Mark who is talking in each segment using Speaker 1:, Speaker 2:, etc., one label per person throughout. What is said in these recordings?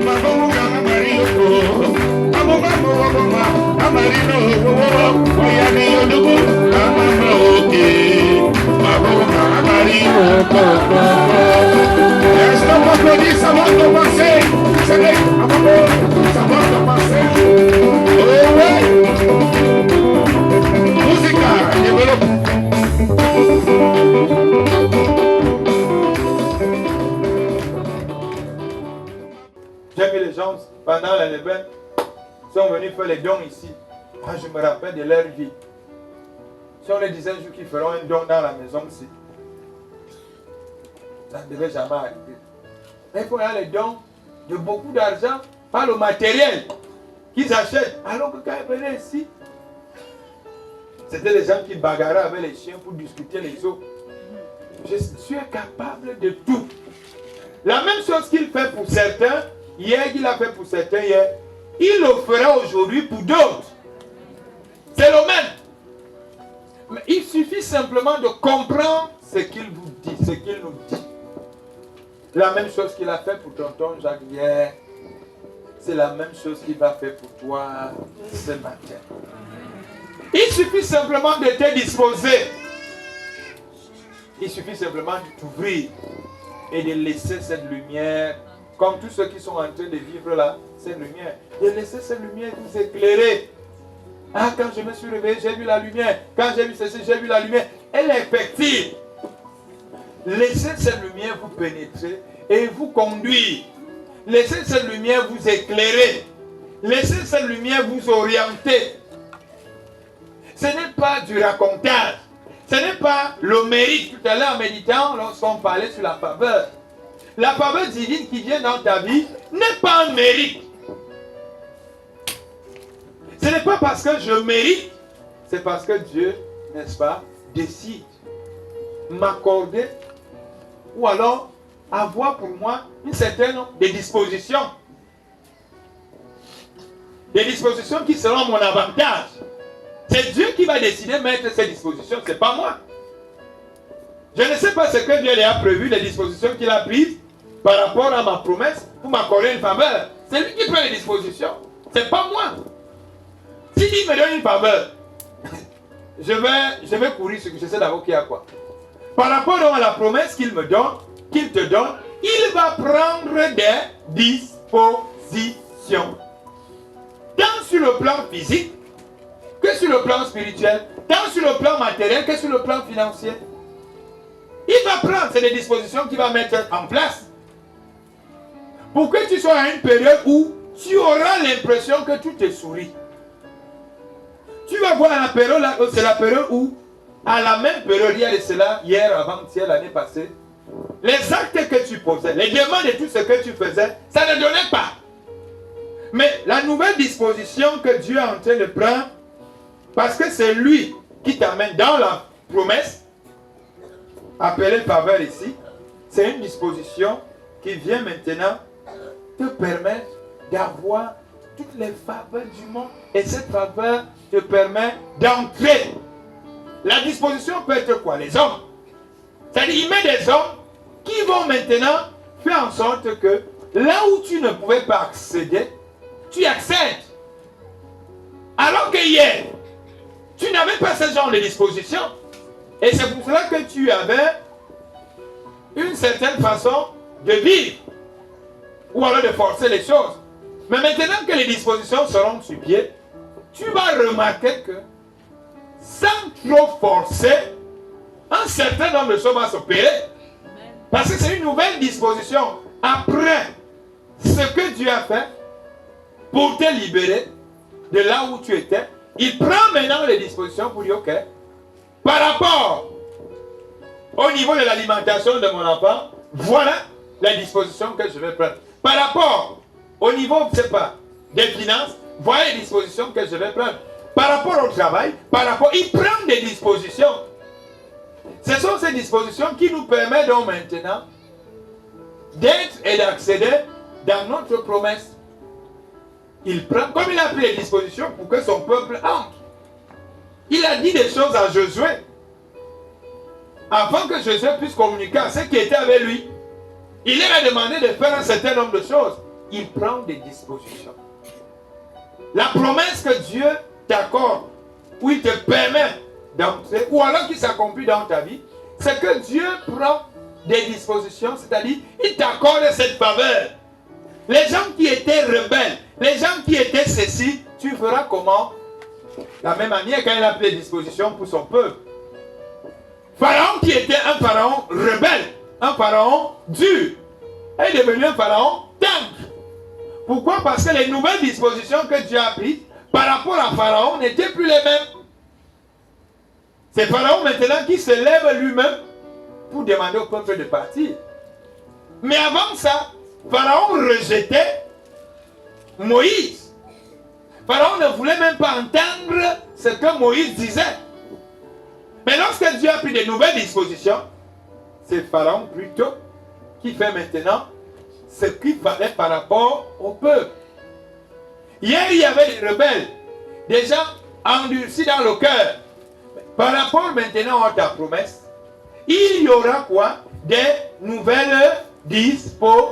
Speaker 1: Est-ce qu'on peut applaudir sa mort de passer? C'est vrai, sa mort de passer. Oh ouais. Musica, développe. J'ai vu les gens pendant la neuvaine sont venus faire les dons ici. Ah, je me rappelle de leur vie. Si on leur disait un jour qu'ils feront un don dans la maison ici, ça ne devait jamais arriver. Mais il faut avoir les dons de beaucoup d'argent, pas le matériel qu'ils achètent. Alors que quand ils venaient ici, c'était les gens qui bagarraient avec les chiens pour discuter les os. Je suis capable de tout. La même chose qu'il fait pour certains, hier qu'il a fait pour certains hier, il le fera aujourd'hui pour d'autres. C'est le même. Mais il suffit simplement de comprendre ce qu'il vous dit, ce qu'il nous dit. La même chose qu'il a fait pour tonton Jacques hier, c'est la même chose qu'il va faire pour toi ce matin. Il suffit simplement de te disposer. Il suffit simplement de t'ouvrir et de laisser cette lumière, comme tous ceux qui sont en train de vivre là, cette lumière, de laisser cette lumière vous éclairer. Ah, quand je me suis réveillé, j'ai vu la lumière. Quand j'ai vu ceci, j'ai vu la lumière. Elle est effective. Laissez cette lumière vous pénétrer et vous conduire. Laissez cette lumière vous éclairer. Laissez cette lumière vous orienter. Ce n'est pas du racontage. Ce n'est pas le mérite. Tout à l'heure en méditant, lorsqu'on parlait sur la faveur. La faveur divine qui vient dans ta vie n'est pas un mérite. Ce n'est pas parce que je mérite, c'est parce que Dieu, n'est-ce pas, décide m'accorder ou alors avoir pour moi une certaine des dispositions. Des dispositions qui seront mon avantage. C'est Dieu qui va décider de mettre ces dispositions, ce n'est pas moi. Je ne sais pas ce que Dieu a prévu, les dispositions qu'il a prises par rapport à ma promesse pour m'accorder une faveur. C'est lui qui prend les dispositions, ce n'est pas moi. S'il me donne une faveur, je vais courir ce que je sais d'abord qu'il y a quoi. Par rapport à la promesse qu'il me donne, qu'il te donne, il va prendre des dispositions. Tant sur le plan physique, que sur le plan spirituel, tant sur le plan matériel, que sur le plan financier. Il va prendre, c'est des dispositions qu'il va mettre en place. Pour que tu sois à une période où tu auras l'impression que tout te sourit. Tu vas voir la période, c'est la période où, à la même période, il y a de cela, hier, avant-hier, l'année passée, les actes que tu posais, les demandes et tout ce que tu faisais, ça ne donnait pas. Mais la nouvelle disposition que Dieu est en train de prendre, parce que c'est lui qui t'amène dans la promesse, appelée faveur ici, c'est une disposition qui vient maintenant te permettre d'avoir toutes les faveurs du monde. Et cette faveur te permet d'entrer. La disposition peut être quoi? Les hommes. C'est-à-dire, il met des hommes qui vont maintenant faire en sorte que là où tu ne pouvais pas accéder, tu accèdes. Alors que hier, tu n'avais pas ce genre de disposition. Et c'est pour cela que tu avais une certaine façon de vivre. Ou alors de forcer les choses. Mais maintenant que les dispositions seront sur pied, tu vas remarquer que sans trop forcer, un certain nombre de choses vont s'opérer. Parce que c'est une nouvelle disposition. Après ce que Dieu a fait pour te libérer de là où tu étais, il prend maintenant les dispositions pour dire, ok, par rapport au niveau de l'alimentation de mon enfant, voilà la disposition que je vais prendre. Par rapport au niveau, je ne sais pas, des finances, voilà les dispositions que je vais prendre. Par rapport au travail, il prend des dispositions. Ce sont ces dispositions qui nous permettent donc maintenant d'être et d'accéder dans notre promesse. Il prend, comme il a pris les dispositions pour que son peuple entre. Il a dit des choses à Josué. Afin que Josué puisse communiquer à ceux qui étaient avec lui. Il leur a demandé de faire un certain nombre de choses. il prend des dispositions. La promesse que Dieu t'accorde, ou il te permet d'entrer, ou alors qui s'accomplit dans ta vie, c'est que Dieu prend des dispositions, c'est-à-dire il t'accorde cette faveur. Les gens qui étaient rebelles, les gens qui étaient ceci, tu feras comment? La même manière quand il a pris des dispositions pour son peuple. Pharaon qui était un pharaon rebelle, un pharaon dur, est devenu un pharaon tendre. Pourquoi? Parce que les nouvelles dispositions que Dieu a prises par rapport à Pharaon n'étaient plus les mêmes. C'est Pharaon maintenant qui se lève lui-même pour demander au peuple de partir. Mais avant ça, Pharaon rejetait Moïse. Pharaon ne voulait même pas entendre ce que Moïse disait. Mais lorsque Dieu a pris de nouvelles dispositions, c'est Pharaon plutôt qui fait maintenant ce qu'il fallait par rapport au peuple. Hier, il y avait des rebelles, des gens endurcis dans le cœur. Par rapport maintenant à ta promesse, il y aura quoi? Des nouvelles dispositions.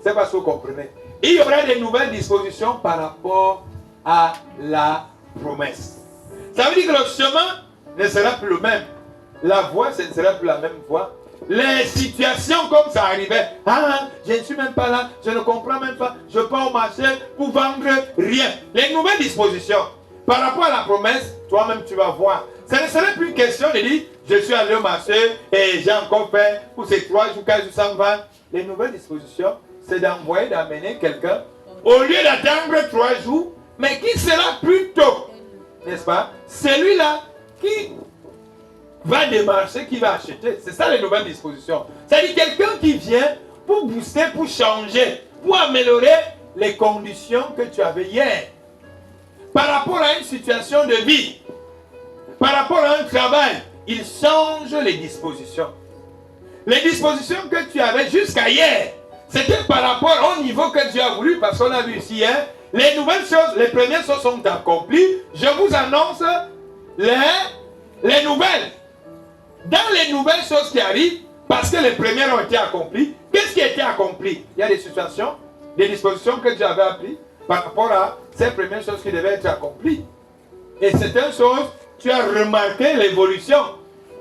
Speaker 1: C'est pas ce que vous comprenez. Il y aura des nouvelles dispositions par rapport à la promesse. Ça veut dire que le chemin ne sera plus le même. La voie, ce ne sera plus la même voie. Les situations comme ça arrivait. Ah, je ne suis même pas là, je ne comprends même pas. Je pars au marché pour vendre rien. Les nouvelles dispositions par rapport à la promesse, toi-même tu vas voir. Ça ne serait plus question de dire, je suis allé au marché et j'ai encore fait pour ces 3 jours, 4 jours sans vendre. Les nouvelles dispositions, c'est d'envoyer, d'amener quelqu'un, au lieu d'attendre 3 jours, mais qui sera plus tôt, n'est-ce pas? Celui-là qui va démarcher, qui va acheter. C'est ça les nouvelles dispositions. C'est-à-dire quelqu'un qui vient pour booster, pour changer, pour améliorer les conditions que tu avais hier. Par rapport à une situation de vie, par rapport à un travail, il change les dispositions. Les dispositions que tu avais jusqu'à hier, c'était par rapport au niveau que Dieu a voulu, parce qu'on a vu ici hier, les nouvelles choses, les premières choses sont accomplies. Je vous annonce les nouvelles. Dans les nouvelles choses qui arrivent, parce que les premières ont été accomplies, qu'est-ce qui a été accompli? Il y a des situations, des dispositions que Dieu avait apprises par rapport à ces premières choses qui devaient être accomplies. Et certaines choses, tu as remarqué l'évolution,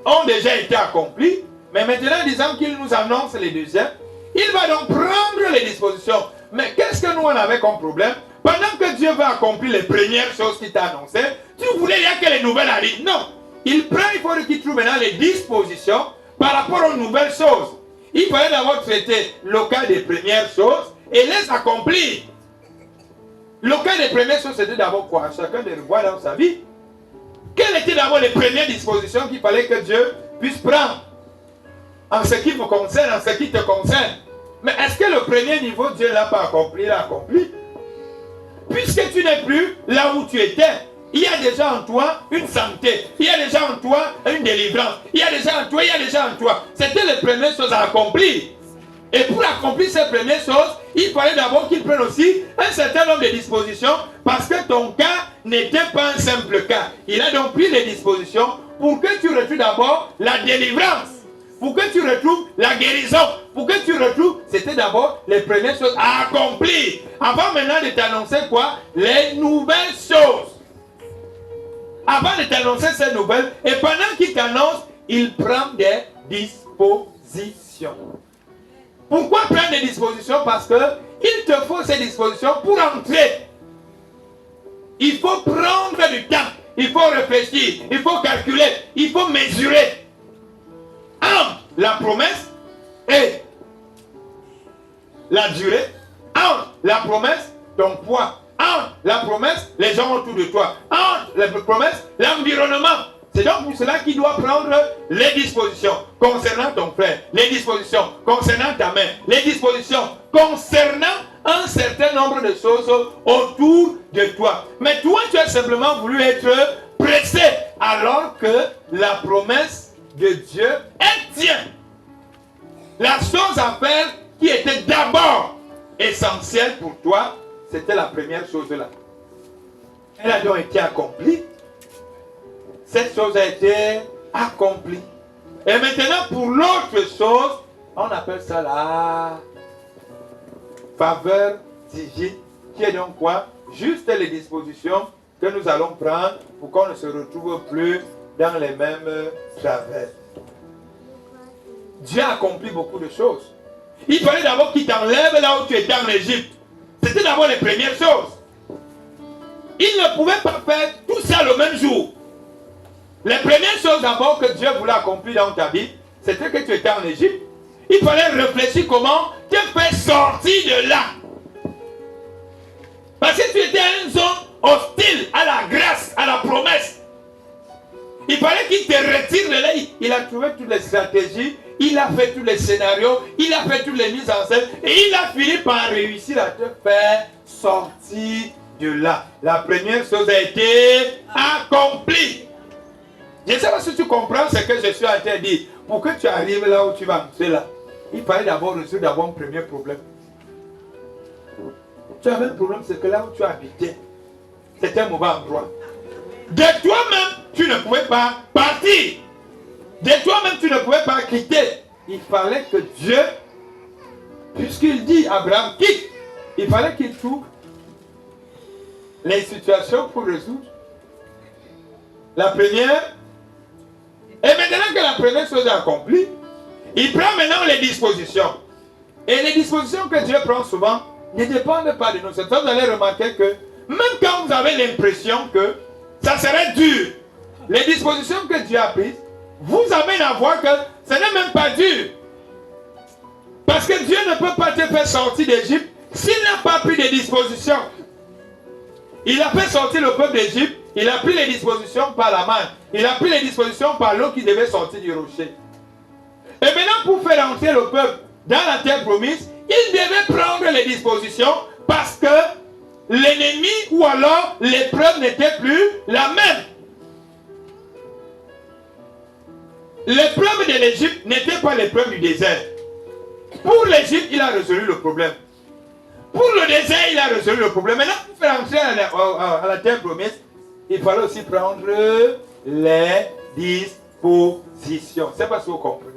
Speaker 1: ont déjà été accomplies, mais maintenant, disant qu'il nous annonce les deuxièmes, il va donc prendre les dispositions. Mais qu'est-ce que nous on avait comme problème? Pendant que Dieu va accomplir les premières choses qu'il t'a annoncées, tu voulais dire que les nouvelles arrivent. Non. Il prend, il faut qu'il trouve maintenant les dispositions par rapport aux nouvelles choses. Il fallait d'abord traiter le cas des premières choses et les accomplir. Le cas des premières choses, c'était d'abord quoi? Chacun de revoir dans sa vie. Quelles étaient d'abord les premières dispositions qu'il fallait que Dieu puisse prendre en ce qui vous concerne, en ce qui te concerne? Mais est-ce que le premier niveau, Dieu ne l'a pas accompli? Il l'a accompli. Puisque tu n'es plus là où tu étais, il y a déjà en toi une santé, il y a déjà en toi une délivrance, il y a déjà en toi, il y a déjà en toi. C'était les premières choses à accomplir. Et pour accomplir ces premières choses, il fallait d'abord qu'il prenne aussi un certain nombre de dispositions, parce que ton cas n'était pas un simple cas. Il a donc pris les dispositions pour que tu retrouves d'abord la délivrance, pour que tu retrouves la guérison, pour que tu retrouves, c'était d'abord les premières choses à accomplir. Avant maintenant de t'annoncer quoi? Les nouvelles choses. Avant de t'annoncer ces nouvelles, et pendant qu'il t'annonce, il prend des dispositions. Pourquoi prendre des dispositions? Parce que il te faut ces dispositions pour entrer. Il faut prendre du temps, il faut réfléchir, il faut calculer, il faut mesurer entre la promesse et la durée, entre la promesse, ton poids, entre la promesse, les gens autour de toi, entre la promesse, l'environnement. C'est donc pour cela qu'il doit prendre les dispositions concernant ton frère, les dispositions concernant ta mère, les dispositions concernant un certain nombre de choses autour de toi. Mais toi, tu as simplement voulu être pressé, alors que la promesse de Dieu est tienne. La chose à faire qui était d'abord essentielle pour toi, c'était la première chose là. Elle a donc été accomplie. Cette chose a été accomplie. Et maintenant, pour l'autre chose, on appelle ça la faveur divine, qui est donc quoi? Juste les dispositions que nous allons prendre pour qu'on ne se retrouve plus dans les mêmes travers. Dieu a accompli beaucoup de choses. Il fallait d'abord qu'il t'enlève là où tu étais en Égypte. C'était d'abord les premières choses. Il ne pouvait pas faire tout ça le même jour. Les premières choses d'abord que Dieu voulait accomplir dans ta vie, c'était que tu étais en Égypte. Il fallait réfléchir comment te faire sortir de là. Parce que tu étais à une zone hostile à la grâce, à la promesse. Il fallait qu'il te retire de là. Il a trouvé toutes les stratégies, il a fait tous les scénarios, il a fait toutes les mises en scène et il a fini par réussir à te faire sortir de là. La première chose a été accomplie. Je ne sais pas si tu comprends ce que je suis en train de dire. Pour que tu arrives là où tu vas entrer là, il fallait d'abord résoudre un premier problème. Tu avais un problème, c'est que là où tu habitais, c'était un mauvais endroit. De toi-même, tu ne pouvais pas partir. De toi-même, tu ne pouvais pas quitter. Il fallait que Dieu, puisqu'il dit Abraham, quitte, il fallait qu'il trouve les situations pour résoudre. La première, et maintenant que la première chose est accomplie, il prend maintenant les dispositions. Et les dispositions que Dieu prend souvent ne dépendent pas de nous. C'est ça, vous allez remarquer que même quand vous avez l'impression que ça serait dur, les dispositions que Dieu a prises vous amènent à voir que ce n'est même pas dur. Parce que Dieu ne peut pas te faire sortir d'Égypte s'il n'a pas pris des dispositions. Il a fait sortir le peuple d'Égypte, il a pris les dispositions par la main, il a pris les dispositions par l'eau qui devait sortir du rocher. Et maintenant, pour faire entrer le peuple dans la terre promise, il devait prendre les dispositions parce que l'ennemi ou alors l'épreuve n'était plus la même. L'épreuve de l'Égypte n'était pas l'épreuve du désert. Pour l'Égypte, il a résolu le problème. Pour le désert, il a résolu le problème. Maintenant, pour faire entrer à la terre promise, il fallait aussi prendre les dispositions. C'est pas ce que vous comprenez.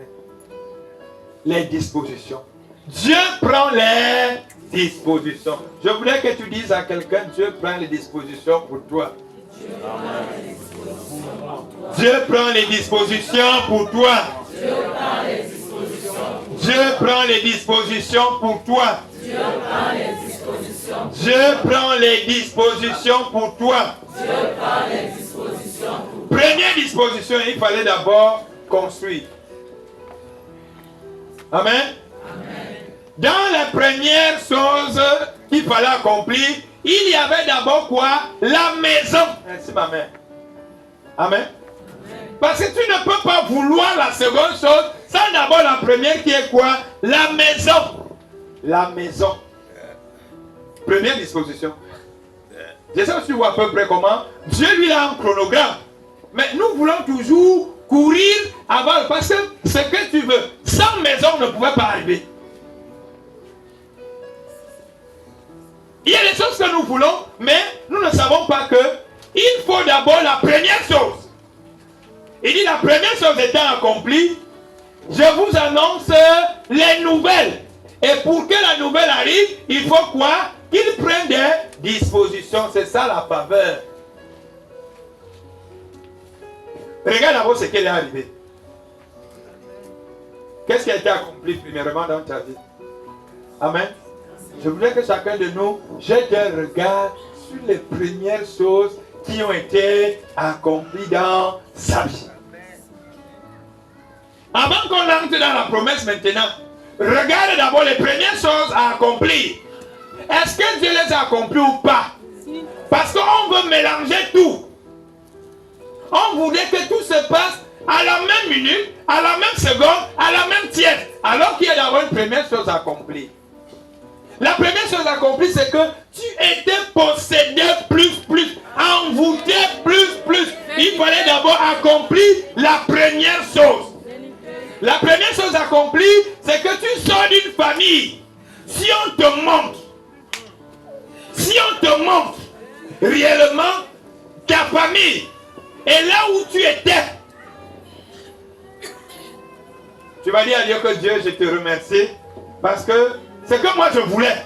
Speaker 1: Les dispositions. Dieu prend les dispositions. Je voudrais que tu dises à quelqu'un, Dieu prend les dispositions pour toi. Dieu prend les dispositions pour toi. Dieu prend les dispositions pour toi. Dieu prend les dispositions pour toi. Première disposition, il fallait d'abord construire. Amen. Dans la première chose qu'il fallait accomplir, il y avait d'abord quoi? La maison. Merci ma mère. Amen. Parce que tu ne peux pas vouloir la seconde chose sans d'abord la première qui est quoi? La maison. La maison. Première disposition. Je sais pas si tu vois à peu près comment. Dieu lui a un chronogramme. Mais nous voulons toujours courir avant. Parce que ce que tu veux, sans maison ne pouvait pas arriver. Il y a des choses que nous voulons, mais nous ne savons pas que il faut d'abord la première chose. Il dit la première chose étant accomplie, je vous annonce les nouvelles. Et pour que la nouvelle arrive, il faut quoi? Qu'il prenne des dispositions. C'est ça la faveur. Regarde d'abord ce qui est arrivé. Qu'est-ce qui a été accompli premièrement dans ta vie? Amen. Je voudrais que chacun de nous jette un regard sur les premières choses qui ont été accomplies dans sa vie. Avant qu'on entre dans la promesse maintenant, regarde d'abord les premières choses à accomplir. Est-ce que Dieu les a accomplies ou pas? Parce qu'on veut mélanger tout. On voudrait que tout se passe à la même minute, à la même seconde, à la même tiers. Alors qu'il y a d'abord une première chose à accomplir. La première chose accomplie, c'est que tu étais possédé plus. Envoûté plus. Il fallait d'abord accomplir la première chose. La première chose accomplie, c'est que tu sors d'une famille. Si on te montre réellement ta famille et là où tu étais, tu vas dire à Dieu que Dieu, je te remercie parce que ce que moi je voulais,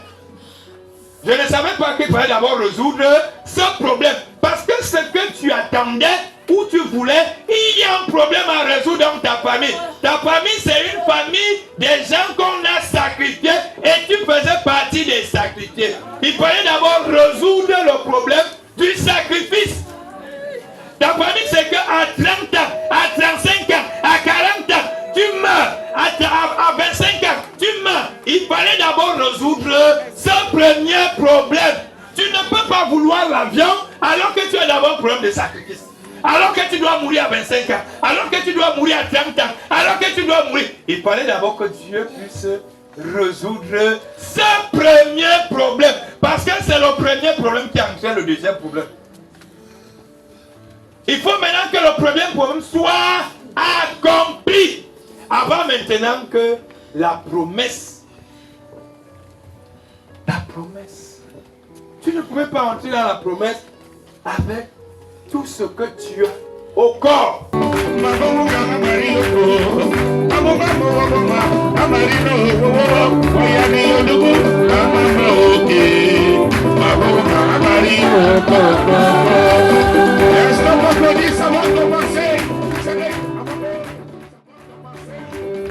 Speaker 1: Je ne savais pas qu'il fallait d'abord résoudre ce problème. Parce que ce que tu attendais ou tu voulais, il y a un problème à résoudre dans ta famille. Ta famille, c'est une famille des gens qu'on a sacrifiés et tu faisais partie des sacrifiés. Il fallait d'abord résoudre le problème du sacrifice. Ta famille, c'est qu'à 30 ans, à 35 ans, à 40 ans, tu meurs. À 25 ans, tu meurs. Il fallait d'abord résoudre ce premier problème. Tu ne peux pas vouloir l'avion alors que tu as d'abord un problème de sacrifice. Alors que tu dois mourir à 25 ans. Alors que tu dois mourir à 30 ans. Alors que tu dois mourir. Il fallait d'abord que Dieu puisse résoudre ce premier problème. Parce que c'est le premier problème qui entraîne le deuxième problème. Il faut maintenant que le premier problème soit accompli. Avant maintenant que la promesse. Tu ne pouvais pas entrer dans la promesse avec tout ce que tu as au corps.